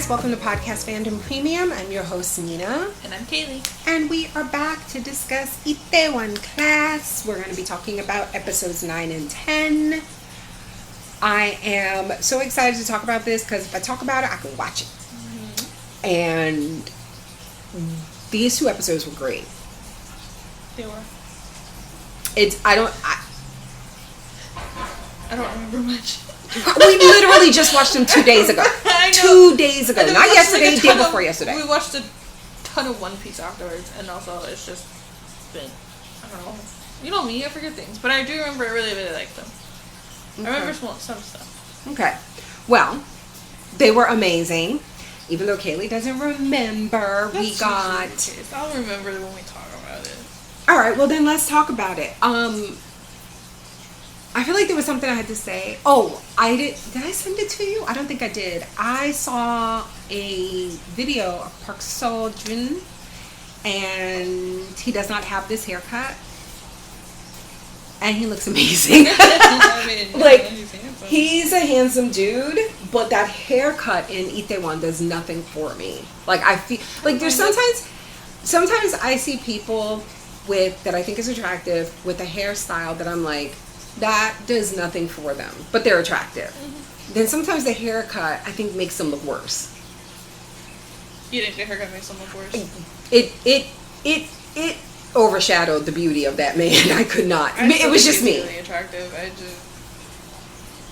Welcome to Podcast Fandom Premium. I'm your host, Nina. And I'm Kaylee. And we are back to discuss Itaewon Class. We're going to be talking about episodes 9 and 10. I am so excited to talk about this because if I talk about it, I can watch it. Mm-hmm. And these two episodes were great. They were. I don't remember much. We literally just watched them 2 days ago. 2 days ago. Not yesterday, day before yesterday. We watched a ton of One Piece afterwards, and also it's just been, I don't know. You know me, I forget things. But I do remember I really, really liked them. Okay. I remember some stuff. Okay. Well, they were amazing. Even though Kaylee doesn't remember, we got... I'll remember when we talk about it. Alright, well then let's talk about it. I feel like there was something I had to say. Oh, did I send it to you? I don't think I did. I saw a video of Park Seo-joon, and he does not have this haircut. And he looks amazing. Like, he's a handsome dude, but that haircut in Itaewon does nothing for me. Like, I feel, like there's sometimes I see people that I think is attractive with a hairstyle that I'm like, that does nothing for them, but they're attractive. Mm-hmm. Then sometimes the haircut, I think, makes them look worse. You think the haircut makes them look worse? It overshadowed the beauty of that man. I could not. It was just me. Really attractive.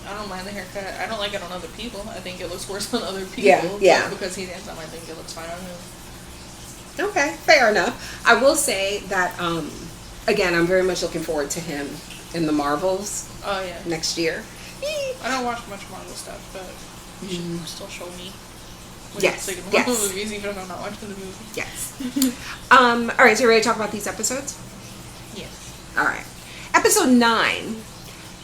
I don't mind the haircut. I don't like it on other people. I think it looks worse on other people. Yeah. Because he's handsome, I think it looks fine on him. Okay, fair enough. I will say that, again, I'm very much looking forward to him in the Marvels. Oh yeah. Next year. I don't watch much Marvel stuff, but you should still show me. Yes. Movies, even if I'm not watching the movie. Yes. All right. So you ready to talk about these episodes? Yes. All right. Episode 9.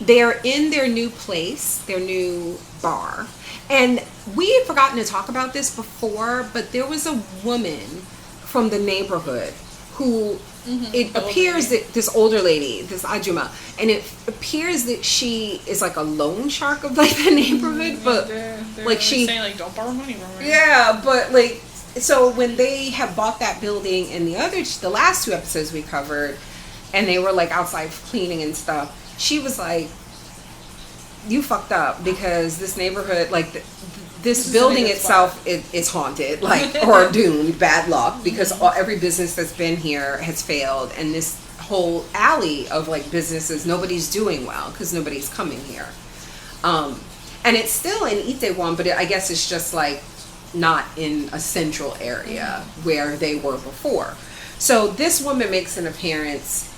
They're in their new place, their new bar, and we had forgotten to talk about this before, but there was a woman from the neighborhood who. Mm-hmm. It appears that this older lady, this Ajuma, and it appears that she is like a loan shark of like the neighborhood, but they're like she saying like don't borrow money from her. Yeah, but like so when they have bought that building in the last 2 episodes we covered, and they were like outside cleaning and stuff, she was like, "You fucked up because this neighborhood like." This building itself is haunted, like, or doomed, bad luck, because every business that's been here has failed, and this whole alley of like businesses, nobody's doing well because nobody's coming here. And it's still in Itaewon, but I guess it's just like not in a central area where they were before. So this woman makes an appearance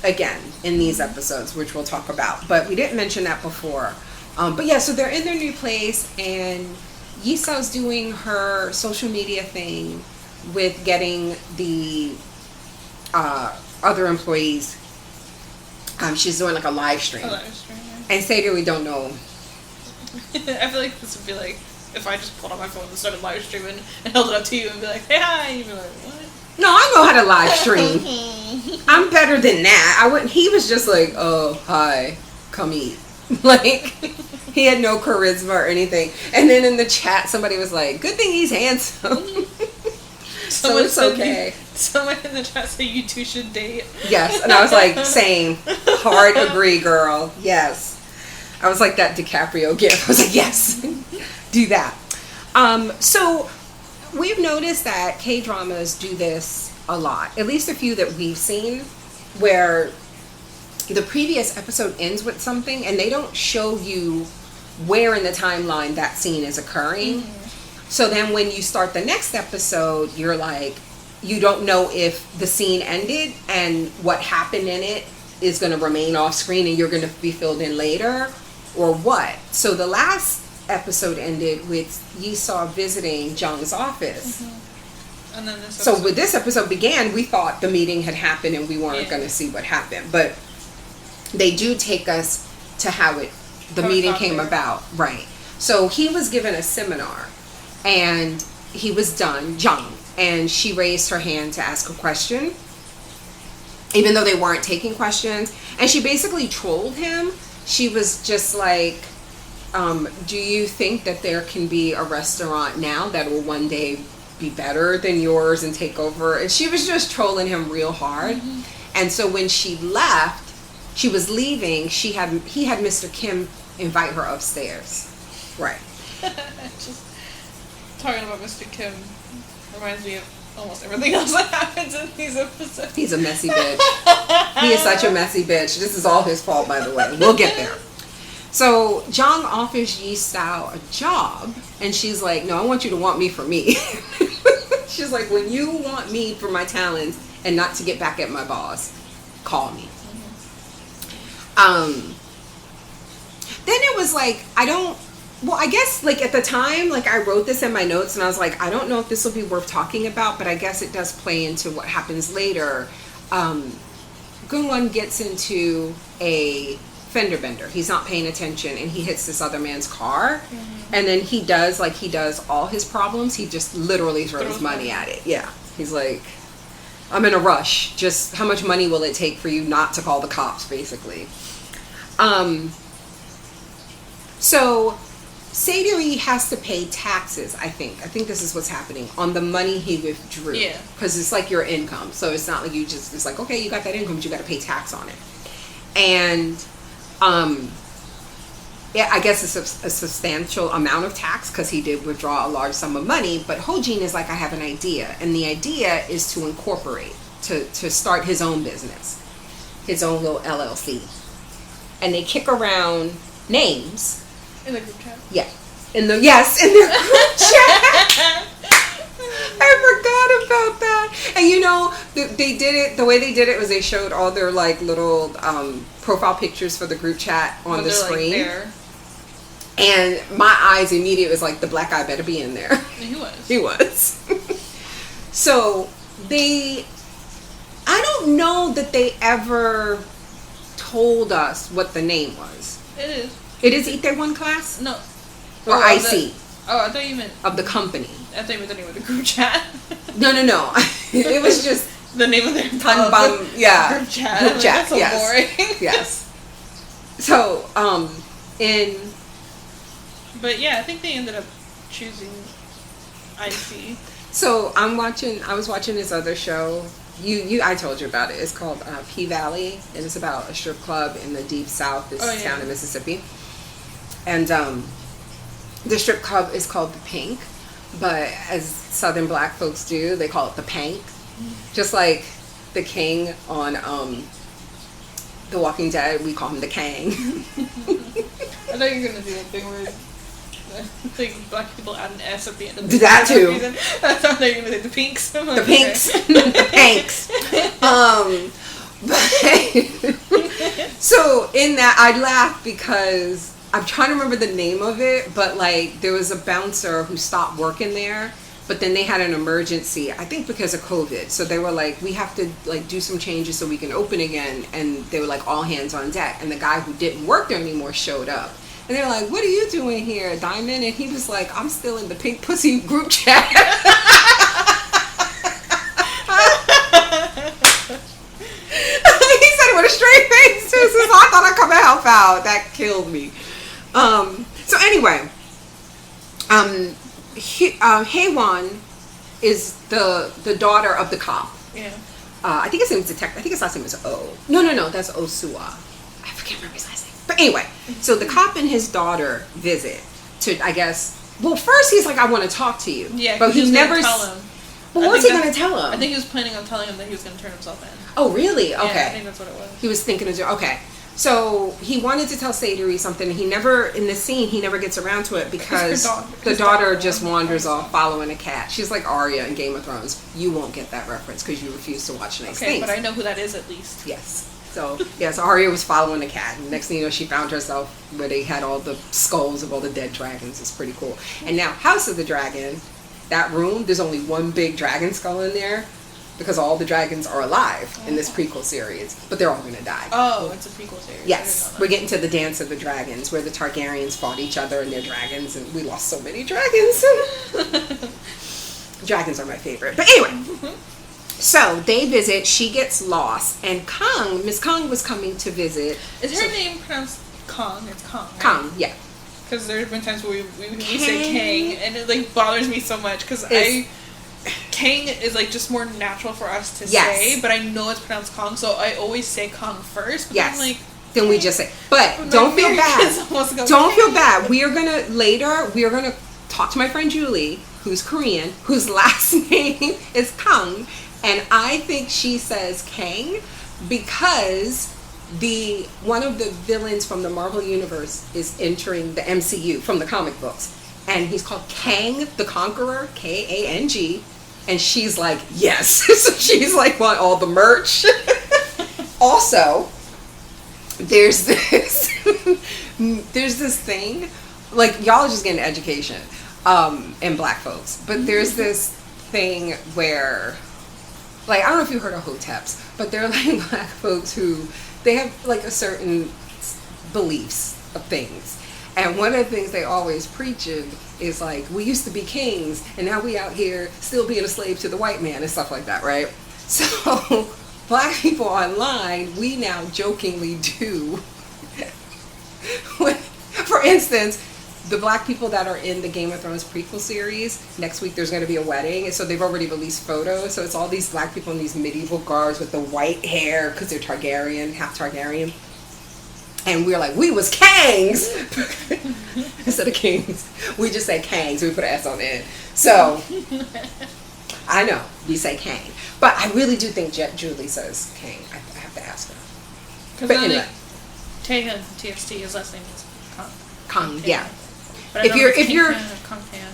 again in these episodes, which we'll talk about, but we didn't mention that before. But yeah, so they're in their new place, and Yisao's doing her social media thing with getting the other employees. She's doing like a live stream. And Saeroyi don't know. I feel like this would be like if I just pulled out my phone and started live streaming and held it up to you and be like, "Hey, hi," and you'd be like, "What?" No, I know how to live stream. I'm better than that. I wouldn't. He was just like, "Oh, hi, come eat." Like, he had no charisma or anything. And then in the chat, somebody was like, "Good thing he's handsome." So it's okay. Someone in the chat said you two should date. Yes, and I was like, same. Hard agree, girl. Yes. I was like that DiCaprio gif. I was like, yes, do that. So we've noticed that K-dramas do this a lot. At least a few that we've seen, where the previous episode ends with something and they don't show you where in the timeline that scene is occurring. Mm-hmm. So then when you start the next episode, you're like, you don't know if the scene ended and what happened in it is going to remain off screen and you're going to be filled in later, or what. So the last episode ended with Yi-saw visiting Jang's office. And then this So when this episode began, we thought the meeting had happened and we weren't going to see what happened. But they do take us to how the meeting came about. Right. So he was given a seminar and he was done, Jang, and she raised her hand to ask a question, even though they weren't taking questions. And she basically trolled him. She was just like, do you think that there can be a restaurant now that will one day be better than yours and take over? And she was just trolling him real hard. And so when she left, she was leaving, he had Mr. Kim invite her upstairs. Right. Just talking about Mr. Kim reminds me of almost everything else that happens in these episodes. He's a messy bitch. He is such a messy bitch. This is all his fault, by the way. We'll get there. So Jang offers Yi-sao a job, and she's like, no, I want you to want me for me. She's like, when you want me for my talents and not to get back at my boss, call me. Then it was like, I guess like at the time, like I wrote this in my notes and I was like, I don't know if this will be worth talking about, but I guess it does play into what happens later. Geun-won gets into a fender bender. He's not paying attention and he hits this other man's car. And then he does all his problems. He just literally throws money at it. Yeah. He's like, I'm in a rush. Just how much money will it take for you not to call the cops, basically? So Saeroyi has to pay taxes, I think this is what's happening, on the money he withdrew. Yeah. Because it's like your income. So it's not like it's like, okay, you got that income, but you got to pay tax on it. And, yeah, I guess it's a substantial amount of tax because he did withdraw a large sum of money. But Hojin is like, I have an idea. And the idea is to incorporate, to start his own business, his own little LLC. And they kick around names. In the group chat? Yeah. In their group chat. I forgot about that. And you know, they did it, the way they did it was they showed all their like little profile pictures for the group chat on the screen. Like there. And my eyes immediately was like, the black guy better be in there. And he was. He was. So I don't know that they ever told us what the name was. It is. It is Itaewon class? No. Or IC? I thought you meant... Of the company. I thought you meant the name of the group chat. No. It was just... the name of their group chat. Group chat. That's so boring. Yes. So, But yeah, I think they ended up choosing IC. So I was watching this other show. I told you about it. It's called P-Valley, and it's about a strip club in the deep south, town in Mississippi. And the strip club is called the Pink, but as Southern black folks do, they call it the Pank. Just like the king on The Walking Dead, we call him the Kang. I thought you were gonna do a thing where like black people add an S at the end of the that too. That's how they're gonna say the Pinks. The Pinks. The Panks. But so in that I laughed because I'm trying to remember the name of it, but like there was a bouncer who stopped working there, but then they had an emergency, I think because of COVID. So they were like, we have to like do some changes so we can open again, and they were like all hands on deck. And the guy who didn't work there anymore showed up. And they were like, what are you doing here, Diamond? And he was like, I'm still in the Pink Pussy group chat. He said it with a straight face too, so I thought I'd come and help out. That killed me. So anyway, Haewon is the daughter of the cop. Yeah. I think his name is Detective. I think his last name is O. No, that's Osua. I can't remember his last name. But anyway, so the cop and his daughter visit to, I guess. Well, first he's like, I want to talk to you. Yeah, but he never tell him. But what was he going to tell him? I think he was planning on telling him that he was going to turn himself in. Oh, really? Okay. Yeah, I think that's what it was. He was thinking of okay. So he wanted to tell Saeroyi something. He never, in the scene, he never gets around to it because the daughter just wanders off following a cat. She's like Arya in Game of Thrones. You won't get that reference because you refuse to watch Nice Things. Okay, but I know who that is at least. Yes. So, yeah, so Arya was following the cat. And next thing you know, she found herself where they had all the skulls of all the dead dragons. It's pretty cool. And now, House of the Dragon, that room, there's only one big dragon skull in there because all the dragons are alive in this prequel series. But they're all going to die. Oh, it's a prequel series. Yes. We're getting to the Dance of the Dragons where the Targaryens fought each other and their dragons. And we lost so many dragons. Dragons are my favorite. But anyway. So they visit, she gets lost, and Miss Kong was coming to visit. Is her name pronounced Kong? It's Kong, right? Kong, yeah. Because there's been times where we say Kang, and it like bothers me so much because Kang is like just more natural for us to say, but I know it's pronounced Kong, so I always say Kong first. But yes. then, like, then we just say, but don't feel bad. Don't feel bad. We are gonna talk to my friend Julie, who's Korean, whose last name is Kang. And I think she says Kang because one of the villains from the Marvel Universe is entering the MCU from the comic books. And he's called Kang the Conqueror, Kang. And she's like, yes. So she's like, want all the merch. Also, there's this thing, like, y'all are just getting education, and black folks. But there's this thing where, like, I don't know if you heard of Hoteps, but they're like black folks who, they have like a certain beliefs of things. And one of the things they always preach is like, we used to be kings and now we out here still being a slave to the white man and stuff like that, right? So black people online, we now jokingly do, for instance, the black people that are in the Game of Thrones prequel series, next week there's going to be a wedding, and so they've already released photos. So it's all these black people in these medieval garbs with the white hair because they're Targaryen, half Targaryen. And we're like, we was Kangs instead of kings. We just say Kangs. We put an S on the end. So I know we say Kang, but I really do think Julie says Kang. I have to ask her. Because anyway, Taehyun TXT, his last name is Kang. Yeah. But if you're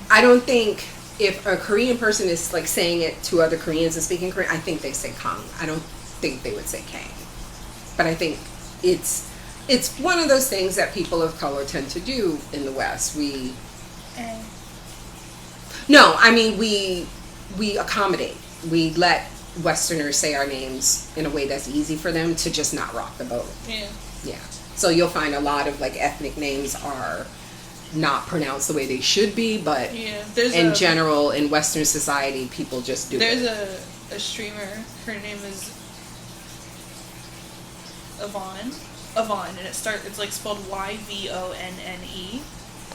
I don't think if a Korean person is like saying it to other Koreans and speaking Korean, I think they say Kang. I don't think they would say Kang. But I think it's one of those things that people of color tend to do in the West. We accommodate. We let Westerners say our names in a way that's easy for them to just not rock the boat. Yeah. So you'll find a lot of like ethnic names are not pronounced the way they should be, but in general, in Western society, people just do it. There's a streamer, her name is Yvonne, and it's like spelled Yvonne.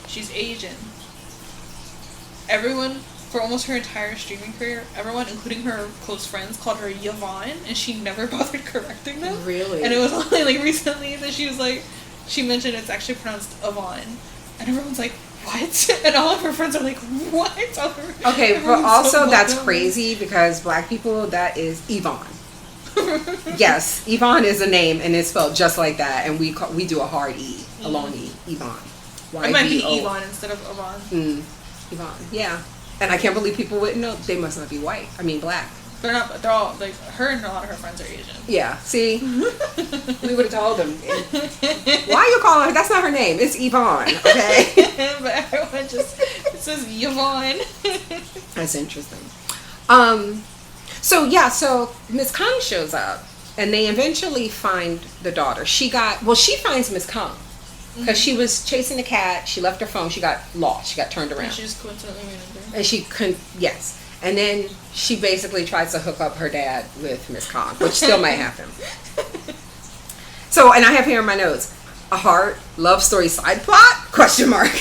She's Asian. Everyone, for almost her entire streaming career, everyone, including her close friends, called her Yvonne, and she never bothered correcting them. Really? And it was only like recently that she was like, she mentioned it's actually pronounced Yvonne. And everyone's like, what? And all of her friends are like, what? Okay, but also that's crazy because black people, that is Yvonne. Yes, Yvonne is a name and it's spelled just like that. And we do a hard E, a long E, Yvonne. It might be Yvonne instead of Yvonne. Yvonne, yeah. And I can't believe people wouldn't know. They must not be white. I mean, black. They're not, they're all, like, her and a lot of her friends are Asian. Yeah, see? We would have told them. Why are you calling her? That's not her name. It's Yvonne, okay? But everyone just, it says Yvonne. That's interesting. So Miss Kong shows up, and they eventually find the daughter. She finds Miss Kong. Because she was chasing the cat, she left her phone, she got lost, she got turned around. And she just coincidentally ran into her. And she couldn't, yes. And then she basically tries to hook up her dad with Miss Kong, which still might happen. So, and I have here in my notes, a heart, love story side plot, question mark.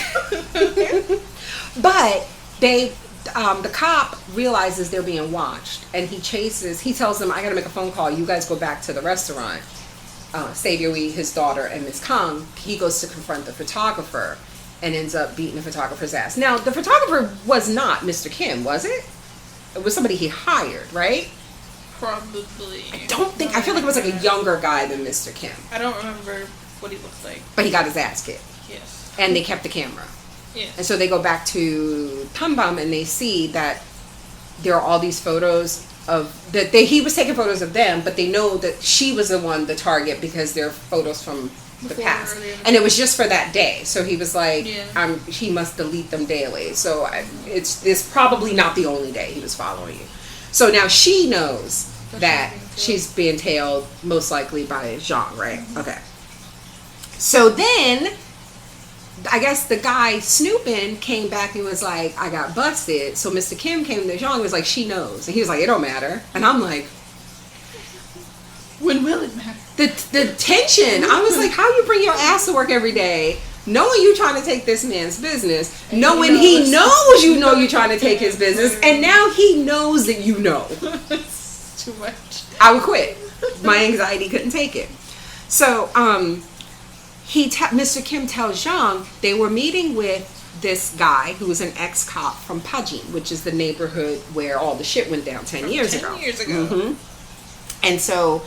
But the cop realizes they're being watched, and he tells them, I gotta make a phone call, you guys go back to the restaurant. Saeroyi, his daughter, and Miss Kong, he goes to confront the photographer and ends up beating the photographer's ass. Now, the photographer was not Mr. Kim, was it? It was somebody he hired, right? Probably. I feel like it was like a younger guy than Mr. Kim. I don't remember what he looked like. But he got his ass kicked. Yes. And they kept the camera. Yes. And so they go back to Tambam and they see that there are all these photos he was taking photos of them, but they know that she was the target because they're photos from the past, and it was just for that day. So he was like, he must delete them daily. So it's probably not the only day he was following you. So now she knows that she's being tailed, most likely by Jang, right? Mm-hmm. Okay. So then, I guess the guy snooping came back and was like, I got busted. So Mr. Kim came to Jang and was like, she knows. And he was like, it don't matter. And I'm like, when will it matter? The tension. I was like, how you bring your ass to work every day, knowing you trying to take this man's business, and knowing he knows you know you're trying to take his business, and now he knows that you know. It's too much. I would quit. My anxiety couldn't take it. So, Mr. Kim tells Jang they were meeting with this guy who was an ex-cop from Pajin, which is the neighborhood where all the shit went down 10 years ago. 10 years ago. Mm-hmm. And so,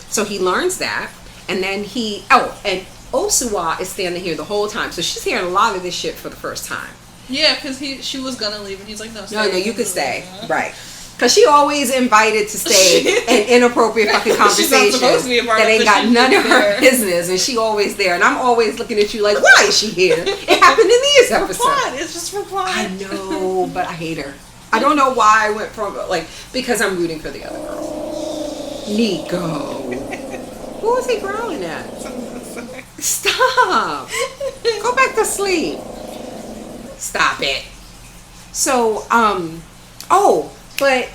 so he learns that, and then and Osuwa is standing here the whole time, so she's hearing a lot of this shit for the first time. Yeah, because she was gonna leave, and he's like, no, you could stay, right? Because she always invited to stay in inappropriate fucking conversations that ain't got none of her business, and she always there, and I'm always looking at you like, why is she here? It happened in these episodes. It's just for plot. I know, but I hate her. I don't know why I went from because I'm rooting for the other girl. Nico. Who was he growling at? Stop. Go back to sleep. Stop it. So, but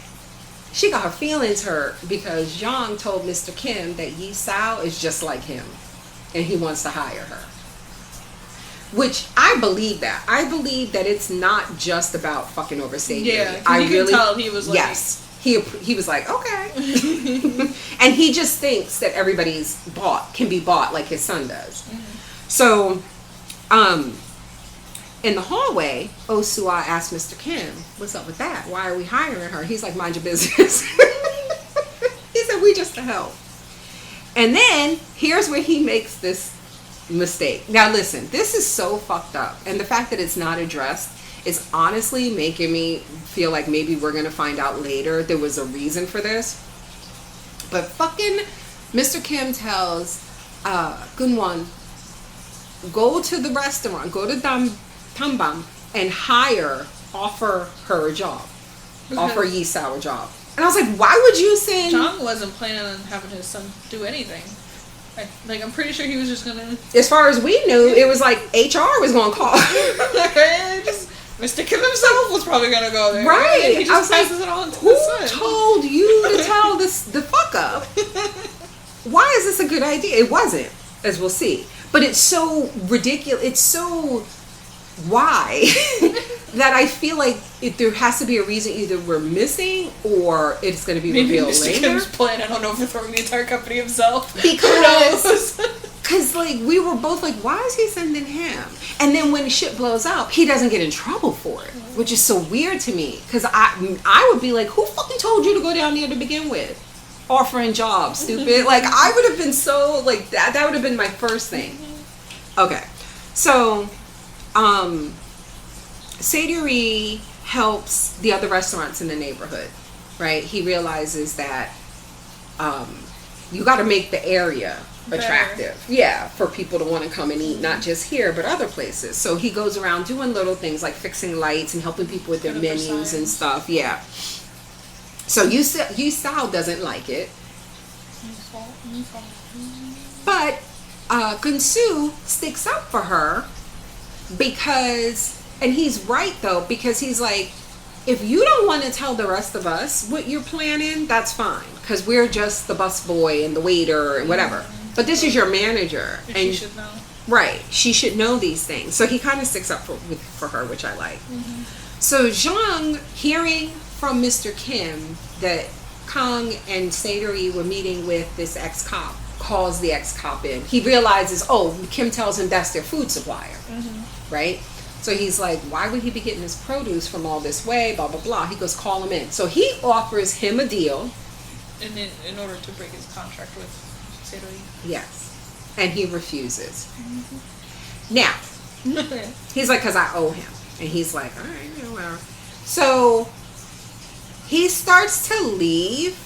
she got her feelings hurt because Jang told Mr. Kim that Yi Sao is just like him and he wants to hire her. Which I believe that. I believe that it's not just about fucking over Saeroyi. Yeah, you can tell he was like... Yes. He was like, okay. And he just thinks that everybody's can be bought like his son does. Mm-hmm. So, in the hallway, Osuwa asked Mr. Kim, what's up with that? Why are we hiring her? He's like, mind your business. He said, we just to help. And then, here's where he makes this mistake. Now listen, this is so fucked up. And the fact that it's not addressed is honestly making me feel like maybe we're going to find out later there was a reason for this. But fucking Mr. Kim tells Geun-won, go to the restaurant, go to Tambam and offer her a job. Offer Yi Sao a job. And I was like, why would you send... Jang wasn't planning on having his son do anything. I'm pretty sure he was just gonna... As far as we knew, it was like HR was gonna call. Mr. Kim himself was probably gonna go there. Right. He just passes it on to who his son. Told you to tell the fuck up? Why is this a good idea? It wasn't, as we'll see. But it's so ridiculous. It's so... Why? That I feel like there has to be a reason either we're missing or it's going to be revealed Mr. later. Kim's planning on overthrowing the entire company himself. Because like we were both like, why is he sending him? And then when shit blows up, he doesn't get in trouble for it, which is so weird to me. Because I would be like, who fucking told you to go down there to begin with? Offering jobs, stupid. Like I would have been so like that. That would have been my first thing. Okay, so. Saeroyi helps the other restaurants in the neighborhood, right? He realizes that you got to make the area attractive, for people to want to come and eat, not just here but other places. So he goes around doing little things like fixing lights and helping people with their menus and stuff. Yeah. So Yi Sao doesn't like it, but Gun-soo sticks up for her. Because, and he's right though, because he's like, if you don't want to tell the rest of us what you're planning, that's fine. Because we're just the busboy and the waiter and whatever. But this is your manager. And she should know. Right. She should know these things. So he kind of sticks up for her, which I like. Mm-hmm. So Jang, hearing from Mr. Kim that Kang and Saeroyi were meeting with this ex-cop, calls the ex-cop in. He realizes, Kim tells him that's their food supplier. Mm-hmm. Right? So he's like, why would he be getting his produce from all this way, blah, blah, blah. He goes, call him in. So he offers him a deal. In order to break his contract with Saeroyi. Yes. And he refuses. Mm-hmm. Now, he's like, because I owe him. And he's like, all right, whatever. So he starts to leave.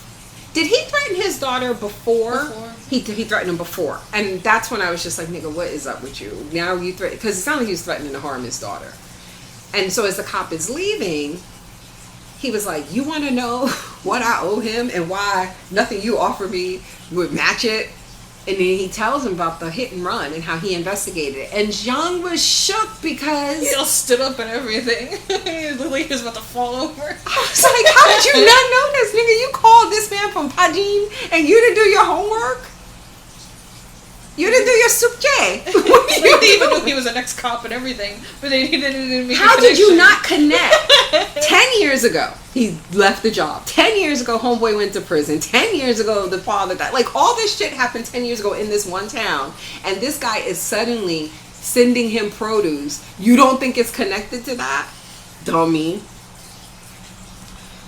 Did he threaten his daughter before? He threatened him before. And that's when I was just like, nigga, what is up with you? Now you threaten, because it sounded like he was threatening to harm his daughter. And so as the cop is leaving, he was like, you want to know what I owe him and why nothing you offer me would match it? And then he tells him about the hit and run and how he investigated it. And Jang was shook because... He all stood up and everything. He looked like he was about to fall over. I was like, how did you not know this, nigga? You called this man from Pajin and you didn't do your homework? You didn't do your sukje. They even knew he was an ex-cop and everything, but they didn't make How did you not connect? 10 years ago, he left the job. 10 years ago, homeboy went to prison. 10 years ago, the father died. Like, all this shit happened 10 years ago in this one town. And this guy is suddenly sending him produce. You don't think it's connected to that? Dummy.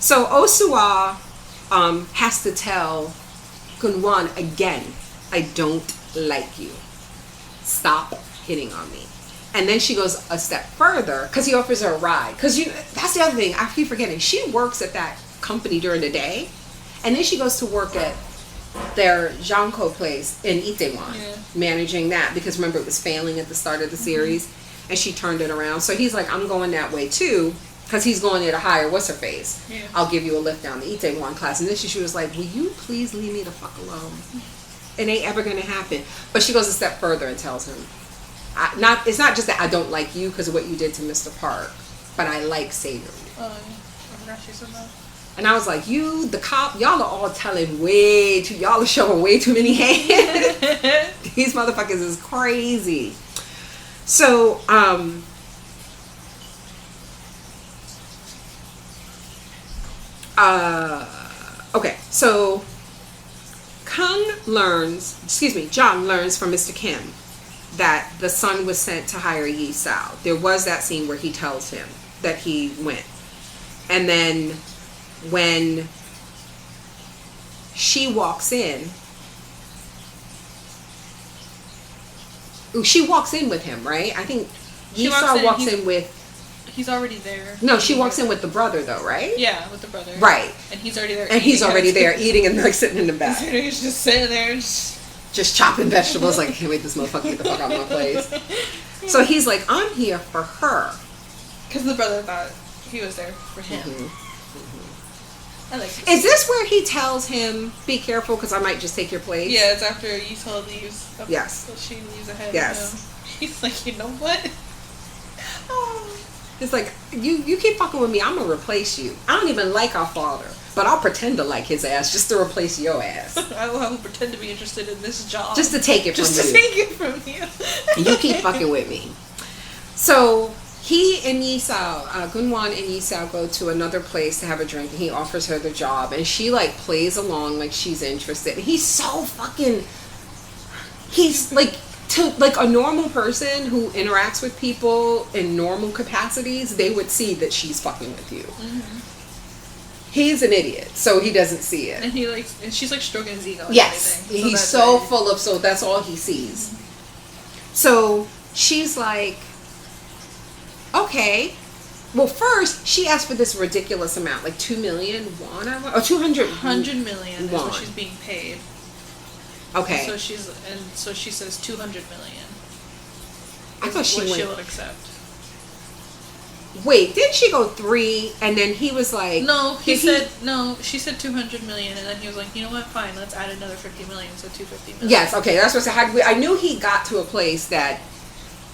So, Osuwa has to tell Geun-won again, I don't like you. Stop hitting on me. And then she goes a step further because he offers her a ride. Because that's the other thing I keep forgetting. She works at that company during the day, and then she goes to work at their Janko place in Itaewon, managing that, because remember it was failing at the start of the series, and she turned it around. So he's like, I'm going that way too, because he's going there to hire what's her face. I'll give you a lift down the Itaewon class. And then she was like, will you please leave me the fuck alone? It ain't ever gonna happen. But she goes a step further and tells him, it's not just that I don't like you because of what you did to Mr. Park, but I like Saeroyi. Oh, yeah. I forgot she said that. And I was like, you, the cop, y'all are all telling y'all are showing way too many hands. These motherfuckers is crazy. So, okay, so Jang learns from Mr. Kim that the son was sent to hire Yi Sao. There was that scene where he tells him that he went. And then when she walks in with him, right? I think Yi Sao walks in with... He's already there. No, she walks in with the brother, though, right? Yeah, with the brother. Right. And he's already there. And he's already there eating and like sitting in the back. He's just sitting there. Just chopping vegetables. Like, I can't wait this motherfucker get the fuck out of my place. So he's like, I'm here for her. Because the brother thought he was there for him. I like Is this where he tells him, be careful because I might just take your place? Yeah, it's after Yisol leaves. Yes. She leaves ahead yes. of him. He's like, you know what? Oh. It's like, you keep fucking with me, I'm going to replace you. I don't even like our father, but I'll pretend to like his ass just to replace your ass. I will pretend to be interested in this job. Just to take it from you. Just to take it from you. You keep fucking with me. So, he and Yi Sao, Geun-won and Yi Sao go to another place to have a drink, and he offers her the job, and she, like, plays along like she's interested. And he's so fucking... He's, like... To like a normal person who interacts with people in normal capacities, they would see that she's fucking with you. He's an idiot, so he doesn't see it. And she's like stroking his ego. Yes, and he's so full of, so that's all he sees. So she's like, okay. Well, first she asked for this ridiculous amount, like 2 million won, or 100 million is what she's being paid. Okay. So she says 200 million. I thought she would accept. Wait, didn't she go 3 and then he was like... No, she said 200 million and then he was like, you know what, fine, let's add another 50 million, so 250 million. Yes, okay, that's what I said. I knew he got to a place that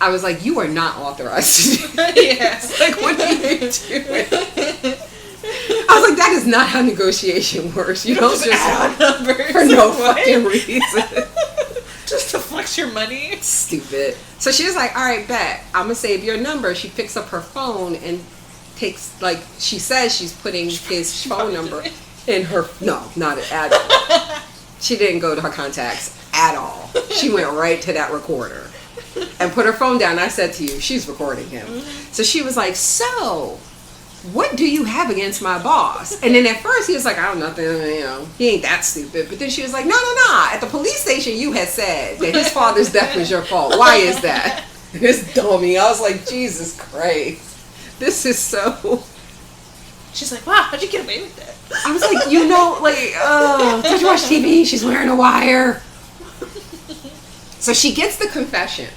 I was like, you are not authorized to do this. Like, what are you doing? I was like, that is not how negotiation works. You don't just add numbers for no fucking reason. Just to flex your money. Stupid. So she was like, all right, bet. I'm going to save your number. She picks up her phone and takes, like, she says she's putting his phone number in her, no, not at all. She didn't go to her contacts at all. She went right to that recorder and put her phone down. I said to you, she's recording him. So she was like, so... what do you have against my boss? And then at first he was like, I don't know, nothing, he ain't that stupid. But then she was like, no. At the police station you had said that his father's death was your fault. Why is that? This dummy. I was like, Jesus Christ. This is so... She's like, wow, how'd you get away with that? I was like, don't you watch TV? She's wearing a wire. So she gets the confession.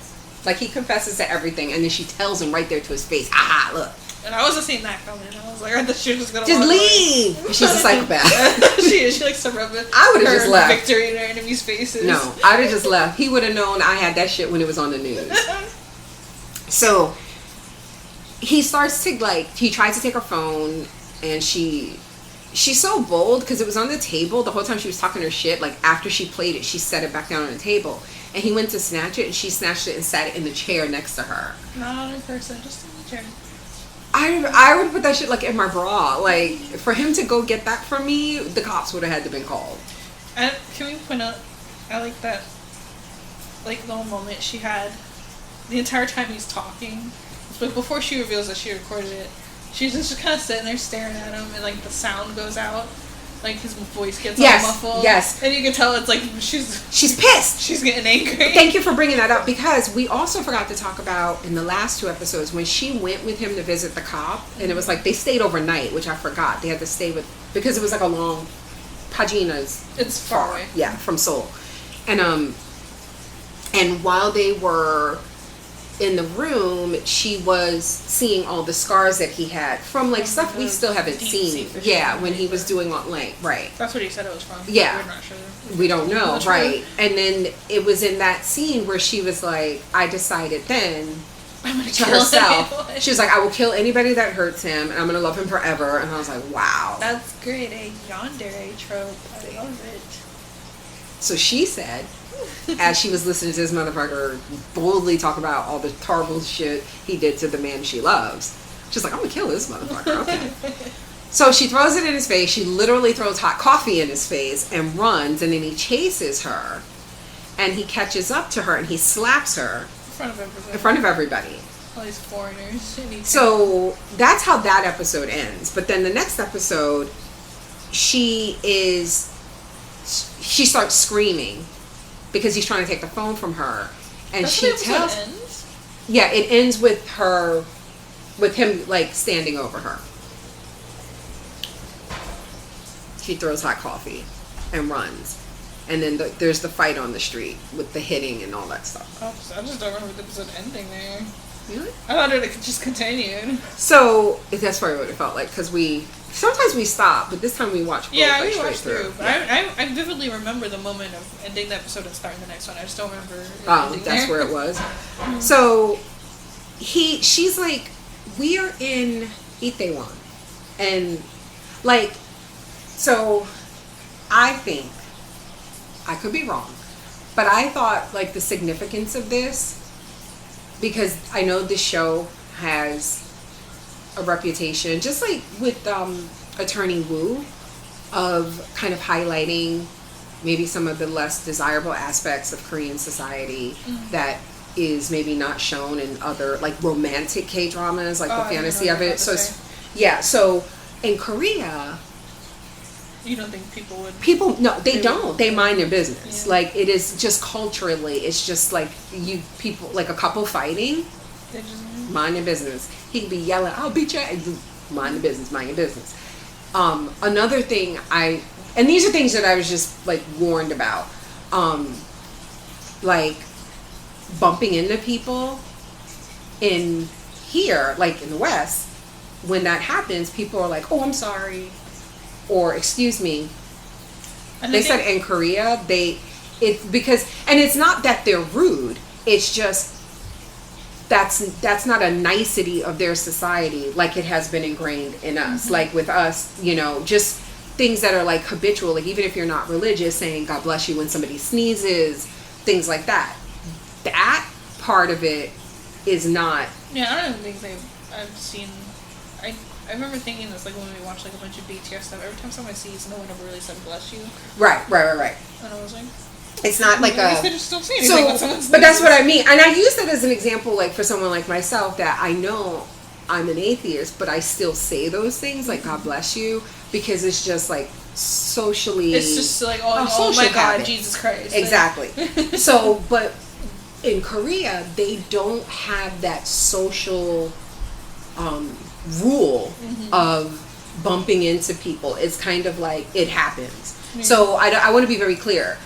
Like, he confesses to everything, and then she tells him right there to his face, aha, look. And I wasn't seeing that coming. I was like, I thought she was just gonna just leave. She's a psychopath. She likes to rub it. I would have just left. Victory in her enemies' faces. No, I'd have just left. He would have known I had that shit when it was on the news. So he starts to, like, he tries to take her phone, and she's so bold because it was on the table the whole time she was talking her shit. Like, after she played it, she set it back down on the table, and he went to snatch it, and she snatched it and sat it in the chair next to her. Not in person, just in the chair. I would put that shit, like, in my bra. Like, for him to go get that from me, the cops would have had to been called. And can we point out, I like that, like, little moment she had the entire time he's talking. But before she reveals that she recorded it, she's just kind of sitting there staring at him, and, like, the sound goes out. Like, his voice gets all muffled. Yes. And you can tell it's like she's pissed. She's getting angry. Thank you for bringing that up, because we also forgot to talk about in the last 2 episodes when she went with him to visit the cop, and it was like they stayed overnight, which I forgot. They had to stay because it was like a long Pagina's. It's far away. Yeah, from Seoul. And while they were in the room, she was seeing all the scars that he had from, like, stuff we still haven't seen. Yeah, when he was doing right. That's what he said it was from. Yeah. We're not sure. We don't know, right? And then it was in that scene where she was like, I decided then I'm gonna to kill herself. anyone. She was like, I will kill anybody that hurts him, and I'm gonna love him forever. And I was like, wow. That's great. A yandere trope. I love it. So she said, as she was listening to this motherfucker boldly talk about all the horrible shit he did to the man she loves, she's like, I'm gonna kill this motherfucker. Okay. So she throws it in his face. She literally throws hot coffee in his face and runs, and then he chases her, and he catches up to her, and he slaps her in front of everybody. All these foreigners. So that's how that episode ends. But then the next episode, she starts screaming because he's trying to take the phone from her, and that's she tells. Ends? Yeah, it ends with him, like, standing over her. She throws hot coffee and runs, and then there's the fight on the street with the hitting and all that stuff. Oh, I just don't remember the episode ending there. Really? I thought it just continued. So that's probably what it felt like, because sometimes we stop, but this time we watch. Yeah, we watched through. But yeah. I vividly remember the moment of ending the episode and starting the next one. I just don't remember. That's where it was. So she's like, we are in Itaewon, and, like, so I think, I could be wrong, but I thought, like, the significance of this, because I know this show has a reputation, just like with Attorney Woo, of kind of highlighting maybe some of the less desirable aspects of Korean society that is maybe not shown in other, like, romantic K-dramas, like the fantasy of it. So so in Korea, you don't think people would? No, they don't. They mind their business. Yeah. Like, it is just culturally, it's just like people, like a couple fighting, they just mind their business. He could be yelling, I'll beat you. Mind your business, mind your business. Another thing and these are things that I was just, like, warned about, like, bumping into people in here, like in the West, when that happens, people are like, oh, I'm sorry, or excuse me. They said in Korea, because it's not that they're rude, it's just that's not a nicety of their society like it has been ingrained in us. Like with us, just things that are, like, habitual, like, even if you're not religious, saying God bless you when somebody sneezes, things like that. That part of it is not. Yeah, I don't think I've seen. I remember thinking this, like, when we watched, like, a bunch of BTS stuff. Every time someone sees, no one ever really said bless you. Right. And I was like, it's not like I just don't see anything when someone sneezes. But that's what I mean, and I use that as an example, like, for someone like myself, that I know I'm an atheist, but I still say those things, like God bless you, because it's just, like, socially. It's just like, oh my God, Jesus Christ. Exactly. So, but in Korea, they don't have that social rule of bumping into people. It's kind of like it happens. So I want to be very clear.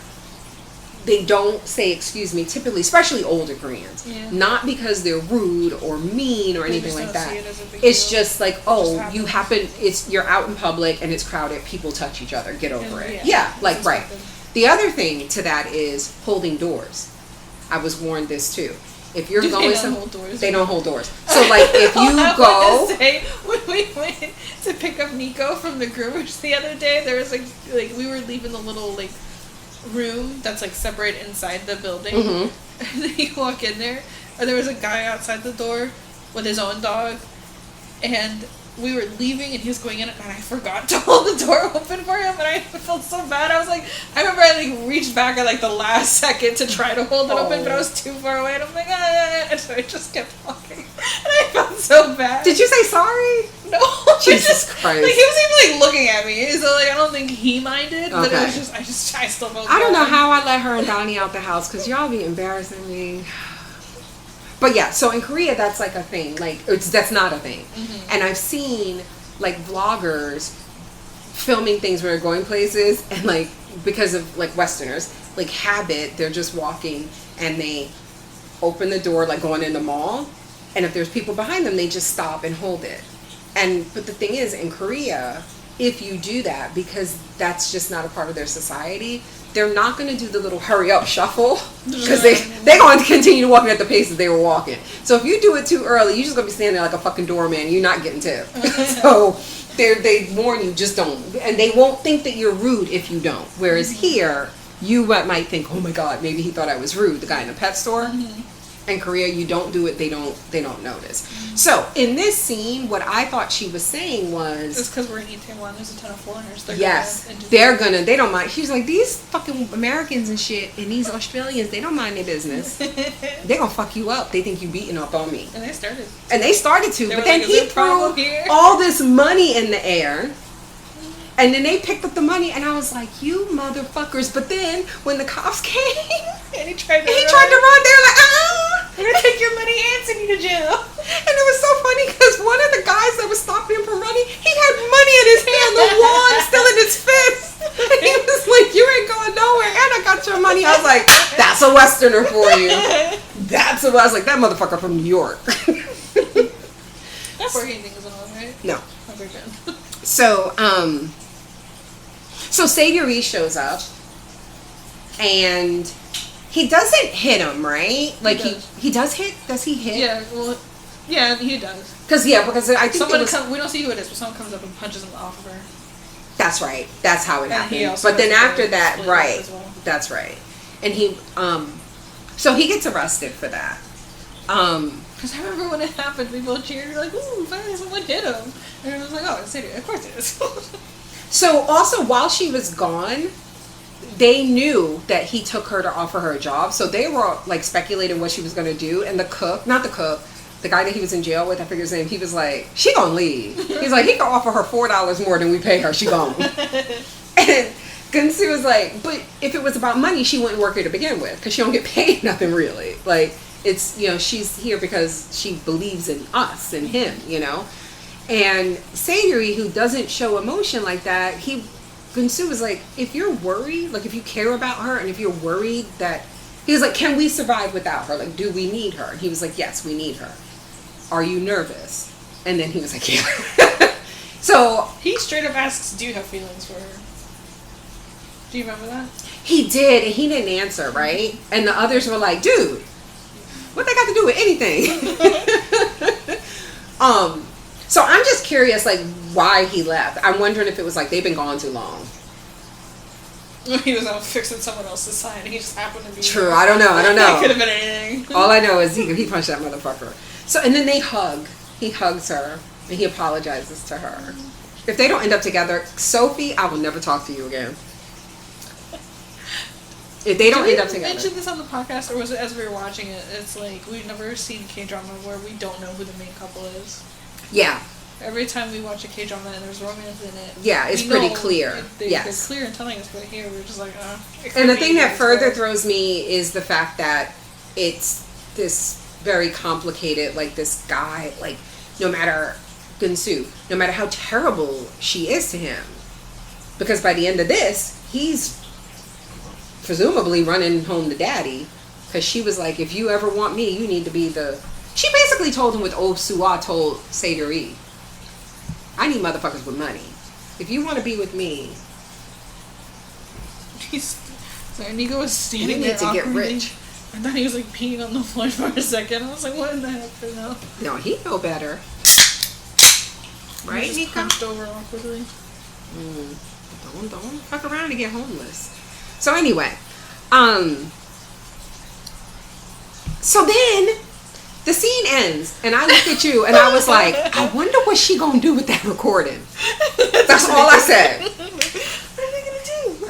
They don't say excuse me typically, especially older Koreans. Not because they're rude or mean or anything like that. It's just like, oh, you're out in public and it's crowded, people touch each other, get over it. Yeah, like right. The other thing to that is holding doors. I was warned this too. If you're going they don't hold doors. So like if you go when we went to pick up Nico from the groomers the other day, there was like we were leaving the little like room that's like separate inside the building, and then you walk in there and there was a guy outside the door with his own dog, and we were leaving and he was going in and I forgot to hold the door open for him, and I felt so bad. I was like, I remember I like reached back at like the last second to try to hold it open, but I was too far away and I'm like, and so I just kept walking and I felt so bad. Did you say sorry? No. Jesus Christ. Like he was even like looking at me, so like I don't think he minded, but it was just I still felt bad. I don't know how I let her and Donnie out the house because y'all be embarrassing me. But yeah, so in Korea, that's like a thing. Like, that's not a thing. And I've seen, like, vloggers filming things where they're going places, and, like, because of, like, Westerners, like, habit, they're just walking, and they open the door, like, going in the mall, and if there's people behind them, they just stop and hold it. But the thing is, in Korea, if you do that, because that's just not a part of their society, they're not going to do the little hurry up shuffle because they're going to continue walking at the pace that they were walking. So if you do it too early, you're just going to be standing there like a fucking doorman. You're not getting tipped. So they warn you, just don't. And they won't think that you're rude if you don't. Whereas here, you might think, oh my God, maybe he thought I was rude, the guy in the pet store. In Korea, you don't do it, they don't notice. So in this scene, what I thought she was saying was, it's because we're in Itaewon, there's a ton of foreigners. They don't mind. She's like, these fucking Americans and shit and these Australians, they don't mind their business. They're gonna fuck you up. They think you beating up on me. And they started to. But then he threw all this money in the air. And then they picked up the money, and I was like, you motherfuckers. But then, when the cops came, and he tried to run, they were like, we're going to take your money and send you to jail. And it was so funny, because one of the guys that was stopping him from running, he had money in his hand, the wand still in his fist. And he was like, you ain't going nowhere, and I got your money. I was like, that's a Westerner for you. I was like, that motherfucker from New York. That working thing isn't all right? No. Okay, good. So Saeroyi shows up, and he doesn't hit him, right? Like he does hit. Does he hit? Yeah, well, yeah, he does. Because I think we don't see who it is, but someone comes up and punches him off of her. That's right. That's how it happened. But then after that, right? Well. That's right. And he, so he gets arrested for that. Because I remember when it happened, we both cheered. We were like, ooh, finally someone hit him. And I was like, oh, it's Sadie. Of course it is. So also, while she was gone, they knew that he took her to offer her a job. So they were like speculating what she was going to do. And the guy that he was in jail with, I forget his name, he was like, she gonna leave. He's like, he can offer her $4 more than we pay her. She gone. And Geun-won was like, but if it was about money, she wouldn't work here to begin with. Because she don't get paid nothing really. Like, it's, she's here because she believes in us and him, And Saeroyi, who doesn't show emotion like that, Geun-won was like, if you're worried, like if you care about her and if you're worried that, he was like, can we survive without her? Like, do we need her? And he was like, yes, we need her. Are you nervous? And then he was like, yeah. So he straight up asks, do you have feelings for her? Do you remember that? He did, and he didn't answer, right? And the others were like, dude, what they got to do with anything? So I'm just curious, like, why he left. I'm wondering if it was like they've been gone too long. He was out fixing someone else's sign. He just happened to be true. There. I don't know. It could have been anything. All I know is he punched that motherfucker. So and then they hug. He hugs her and he apologizes to her. If they don't end up together, Sophie, I will never talk to you again. If they don't end up together. Did we mention this on the podcast, or was it as we were watching it? It's like we've never seen K-drama where we don't know who the main couple is. Yeah. Every time we watch a K-drama and there's romance in it, yeah, it's pretty clear. They're clear in telling us, but here we're just like, And the thing that further throws me is the fact that it's this very complicated, like this guy, like no matter Gun-soo, no matter how terrible she is to him. Because by the end of this, he's presumably running home to daddy. Because she was like, if you ever want me, you need to be the... She basically told him what Oh Soo-ah told Saeroyi. I need motherfuckers with money. If you want to be with me... So Nico was standing there to get rich. I thought he was like peeing on the floor for a second. I was like, what in the heck now? No, he know better. Right, Nico? Hunched over awkwardly. Don't fuck around and get homeless. So anyway, so then the scene ends, and I looked at you, and I was like, I wonder what she gonna do with that recording. That's all I said. What are they gonna do?